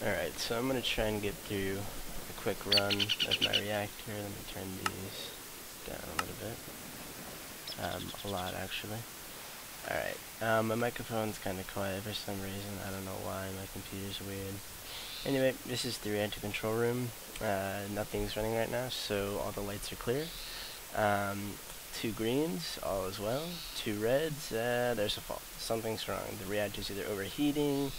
Alright, so I'm going to try and get through a quick run of my reactor. Let me turn these down a little bit. A lot, actually. Alright, my microphone's kind of quiet for some reason. I don't know why. My computer's weird. Anyway, this is the reactor control room. Nothing's running right now, so all the lights are clear. 2 greens, all is well. 2 reds, there's a fault. Something's wrong. The reactor's either overheating,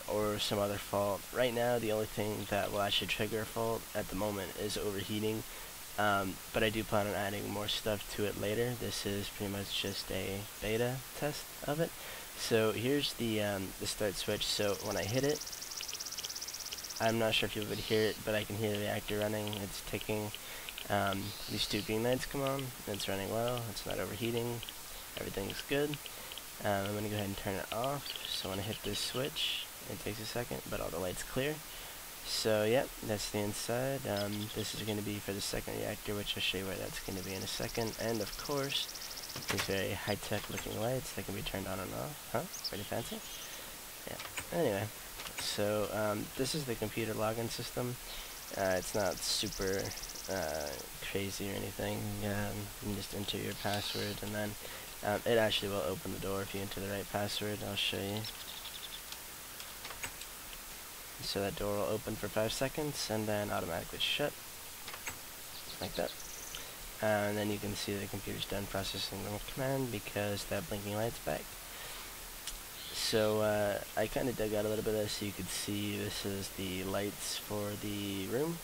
or some other fault. Right now, the only thing that will actually trigger a fault at the moment is overheating. But I do plan on adding more stuff to it later. This is pretty much just a beta test of it. So here's the start switch. So when I hit it, I'm not sure if you would hear it, but I can hear the reactor running. It's ticking. These 2 green lights come on. It's running well. It's not overheating. Everything's good. I'm going to go ahead and turn it off. So when I hit this switch, it takes a second, but all the lights clear. So yeah, that's the inside. This is going to be for the second reactor, which I'll show you where that's going to be in a second. And of course, these very high-tech looking lights that can be turned on and off. Huh? Pretty fancy? Yeah. Anyway, so this is the computer login system. It's not super crazy or anything. You can just enter your password, and then it actually will open the door if you enter the right password. I'll show you. So that door will open for 5 seconds and then automatically shut, like that. And then you can see the computer's done processing the command because that blinking light's back. So I kind of dug out a little bit of this so you could see this is the lights for the room.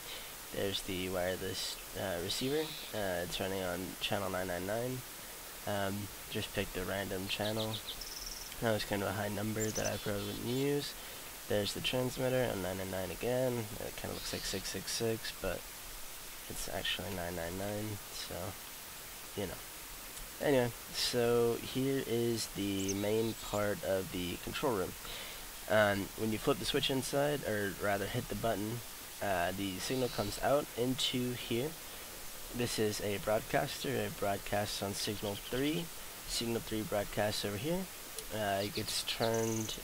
There's the wireless receiver. It's running on channel 999. Just picked a random channel. That was kind of a high number that I probably wouldn't use. There's the transmitter on 999 again. It kind of looks like 666, but it's actually 999, so, you know. Anyway, so here is the main part of the control room. When you flip the switch inside, or rather hit the button, the signal comes out into here. This is a broadcaster. It broadcasts on signal 3. Signal 3 broadcasts over here. It gets turned.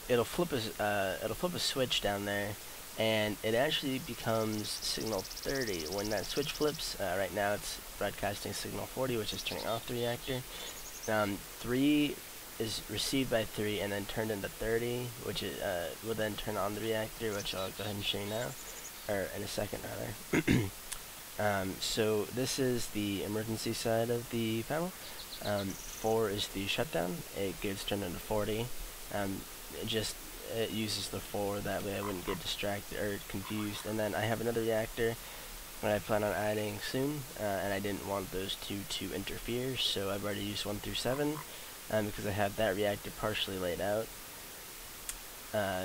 It'll flip a switch down there, and it actually becomes signal 30 when that switch flips. Right now it's broadcasting signal 40, which is turning off the reactor. 3 is received by 3 and then turned into 30, which is, will then turn on the reactor, which I'll go ahead and show you now, or in a second rather. So this is the emergency side of the panel. 4 is the shutdown. It gets turned into 40. It uses the 4, that way I wouldn't get distracted or confused. And then I have another reactor that I plan on adding soon, and I didn't want those 2 to interfere, so I've already used 1 through 7 because I have that reactor partially laid out.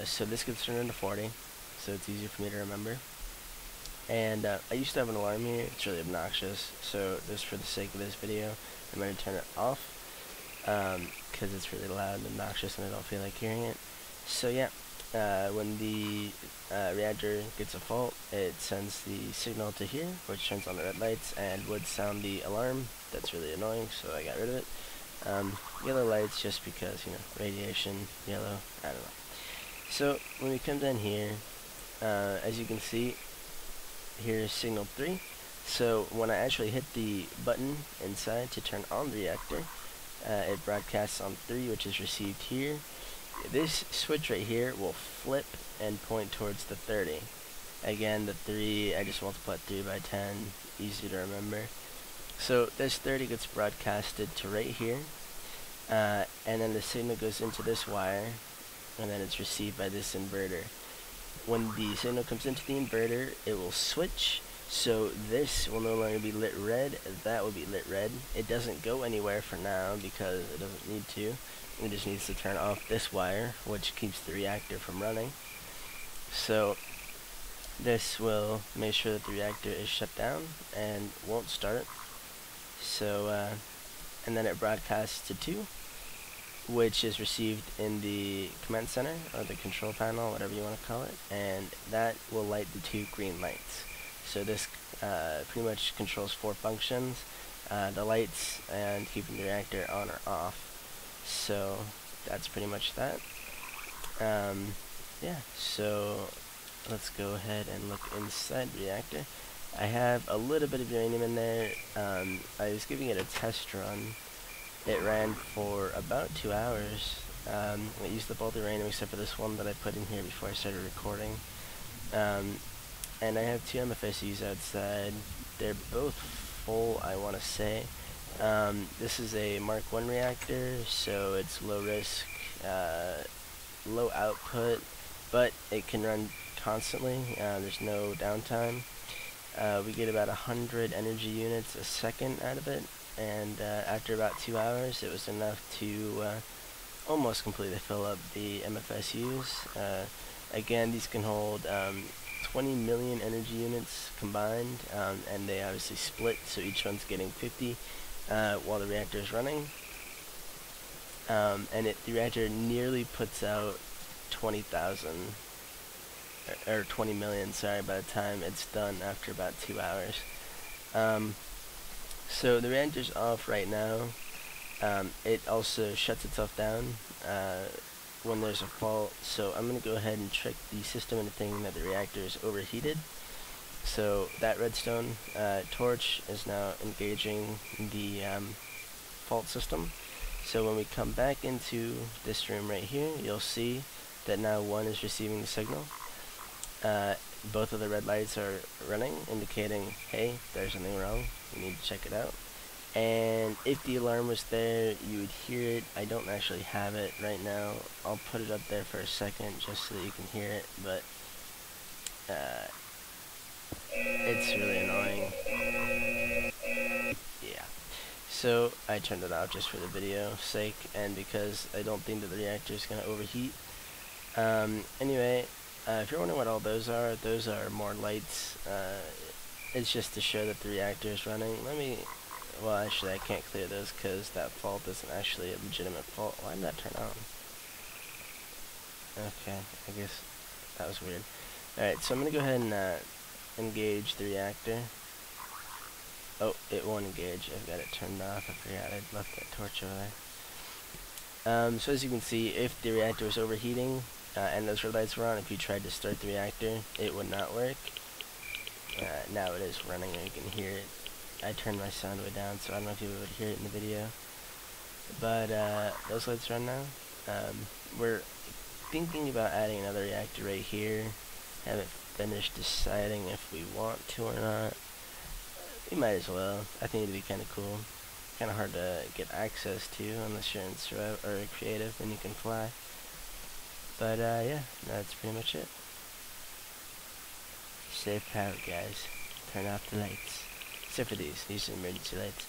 So this gets turned into 40, so it's easier for me to remember. And I used to have an alarm here. It's really obnoxious, so just for the sake of this video, I'm going to turn it off because it's really loud and obnoxious and I don't feel like hearing it. So yeah, when the reactor gets a fault, it sends the signal to here, which turns on the red lights and would sound the alarm. That's really annoying, so I got rid of it. Yellow lights just because, you know, radiation, yellow, I don't know. So when we come down here, as you can see, here's signal 3. So when I actually hit the button inside to turn on the reactor, it broadcasts on 3, which is received here. This switch right here will flip and point towards the 30. Again, the 3, I just multiplied 3 by 10, easy to remember. So this 30 gets broadcasted to right here, and then the signal goes into this wire, and then it's received by this inverter. When the signal comes into the inverter, it will switch. So this will no longer be lit red, that will be lit red. It doesn't go anywhere for now because it doesn't need to. It just needs to turn off this wire, which keeps the reactor from running. So this will make sure that the reactor is shut down and won't start. So, and then it broadcasts to 2, which is received in the command center, or the control panel, whatever you want to call it, and that will light the 2 green lights. So this pretty much controls 4 functions, the lights and keeping the reactor on or off. So that's pretty much that. yeah, so let's go ahead and look inside the reactor. I have a little bit of uranium in there. I was giving it a test run. It ran for about 2 hours. It used up all the uranium except for this one that I put in here before I started recording. And I have 2 MFSUs outside. They're both full, I want to say. This is a Mark 1 reactor, so it's low risk, low output, but it can run constantly. There's no downtime. We get about 100 energy units a second out of it, and after about 2 hours it was enough to almost completely fill up the MFSUs. Again, these can hold 20 million energy units combined, and they obviously split, so each one's getting 50 while the reactor is running. And the reactor nearly puts out 20,000, or 20 million, sorry, by the time it's done after about 2 hours. So the reactor's off right now. It also shuts itself down when there's a fault, so I'm going to go ahead and trick the system into thinking that the reactor is overheated. So that redstone torch is now engaging the fault system. So when we come back into this room right here, you'll see that now 1 is receiving the signal. Both of the red lights are running, indicating, hey, there's something wrong, you need to check it out. And if the alarm was there, you would hear it. I don't actually have it right now. I'll put it up there for a second just so that you can hear it, but it's really annoying. Yeah. So I turned it off just for the video sake, and because I don't think that the reactor is going to overheat. Anyway, if you're wondering what all those are more lights. It's just to show that the reactor is running. Well, actually, I can't clear those because that fault isn't actually a legitimate fault. Why did that turn on? Okay, I guess that was weird. Alright, so I'm going to go ahead and engage the reactor. Oh, it won't engage. I've got it turned off. I forgot I left that torch over there. So as you can see, if the reactor was overheating and those red lights were on, if you tried to start the reactor, it would not work. Now it is running and you can hear it. I turned my sound way down, so I don't know if you would hear it in the video. But those lights are on now. We're thinking about adding another reactor right here. Haven't finished deciding if we want to or not. We might as well. I think it'd be kind of cool. Kind of hard to get access to unless you're in survival or creative and you can fly. But yeah, that's pretty much it. Save power, guys. Turn off the lights. Except for these are emergency lights.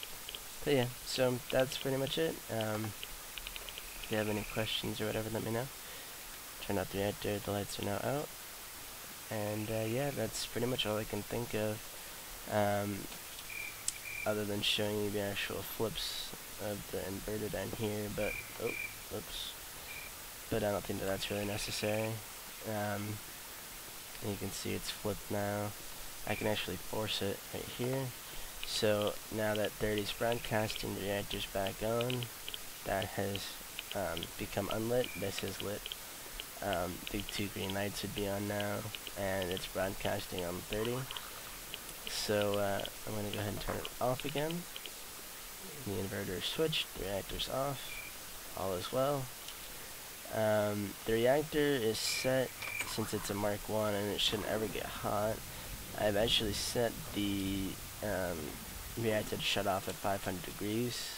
But yeah, so that's pretty much it. If you have any questions or whatever, let me know. Turn off the reactor, the lights are now out. And yeah, that's pretty much all I can think of. Other than showing you the actual flips of the inverter down here, but, oh, oops. But I don't think that that's really necessary. And you can see it's flipped now. I can actually force it right here. So now that 30 is broadcasting, the reactor's back on. That has become unlit. This is lit. The 2 green lights would be on now, and it's broadcasting on 30. So I'm going to go ahead and turn it off again. The inverter is switched, the reactor's off, all is well. The reactor is set, since it's a Mark 1 and it shouldn't ever get hot. I've actually set the reactor to shut off at 500 degrees,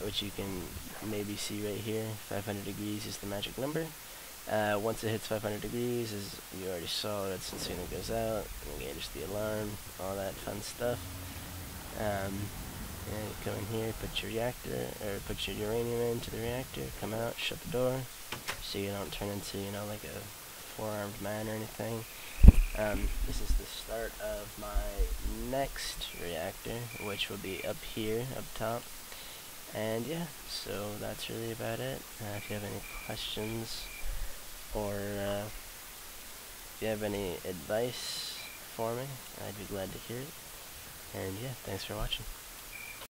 which you can maybe see right here. 500 degrees is the magic number. Once it hits 500 degrees, as you already saw, red signal goes out, engages the alarm, all that fun stuff. And you come in here, put your reactor, or put your uranium into the reactor, come out, shut the door, so you don't turn into, you know, like a 4-armed man or anything. This is the start of my next reactor, which will be up here, up top. And yeah, so that's really about it. If you have any questions, or if you have any advice for me, I'd be glad to hear it. And yeah, thanks for watching.